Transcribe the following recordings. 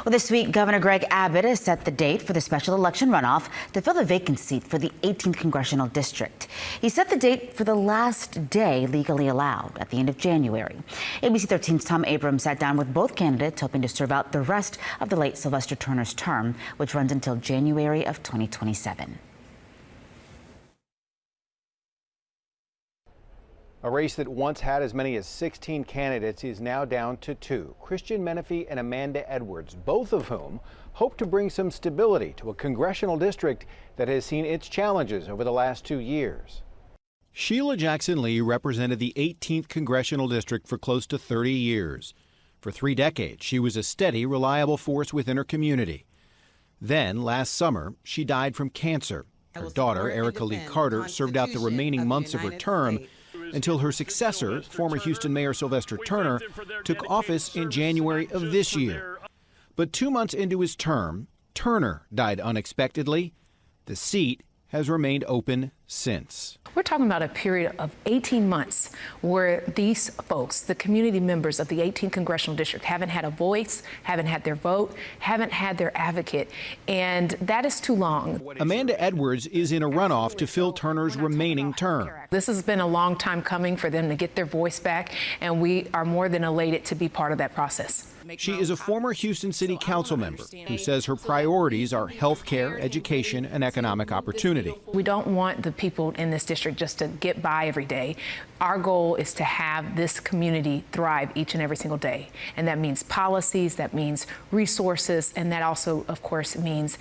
Well, this week, Governor Greg Abbott has set the date for the special election runoff to fill the vacant seat for the 18th Congressional District. He set the date for the last day legally allowed at the end of January. ABC 13's Tom Abrams sat down with both candidates, hoping to serve out the rest of the late Sylvester Turner's term, which runs until January of 2027. A race that once had as many as 16 candidates is now down to 2, Christian Menefee and Amanda Edwards, both of whom hope to bring some stability to a congressional district that has seen its challenges over the last 2 years. Sheila Jackson Lee represented the 18th Congressional District for close to 30 years. For 3 decades, she was a steady, reliable force within her community. Then, last summer, she died from cancer. Her daughter, Erica Lee Carter, served out the remaining months of her term until her successor, former Houston Mayor Sylvester Turner, took office in January of this year. But 2 months into his term, Turner died unexpectedly. The seat has remained open since. We're talking about a period of 18 months where these folks, the community members of the 18th Congressional District, haven't had a voice, haven't had their vote, haven't had their advocate, and that is too long. Amanda Edwards is in a runoff to fill Turner's remaining term. This has been a long time coming for them to get their voice back, and we are more than elated to be part of that process. She is a former Houston City Council member who says her priorities are health care, education, and economic opportunity. We don't want the people in this district just to get by every day. Our goal is to have this community thrive each and every single day. And that means policies, that means resources, and that also, of course, means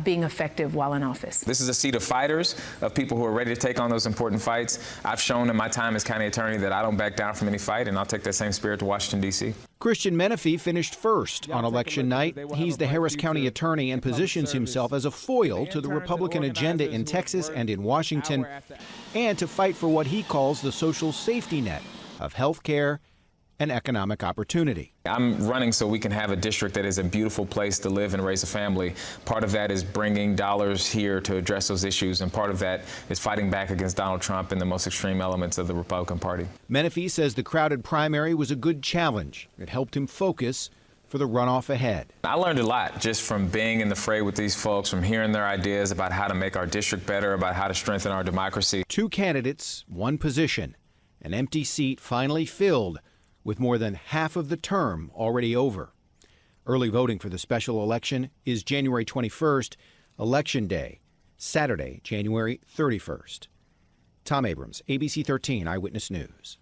being effective while in office. This is a seat of fighters, of people who are ready to take on those important fights. I've shown in my time as county attorney that I don't back down from any fight, and I'll take that same spirit to Washington, D.C. Christian Menefee finished first on election night. He's the Harris County attorney and positions himself as a foil to the Republican agenda in Texas and in Washington, and to fight for what he calls the social safety net of health care and economic opportunity. I'm running so we can have a district that is a beautiful place to live and raise a family. Part of that is bringing dollars here to address those issues, and part of that is fighting back against Donald Trump and the most extreme elements of the Republican Party. Menefee says the crowded primary was a good challenge. It helped him focus for the runoff ahead. I learned a lot just from being in the fray with these folks, from hearing their ideas about how to make our district better, about how to strengthen our democracy. 2 candidates, 1 position, an empty seat finally filled, with more than half of the term already over. Early voting for the special election is January 21st, Election Day, Saturday, January 31st. Tom Abrams, ABC 13 Eyewitness News.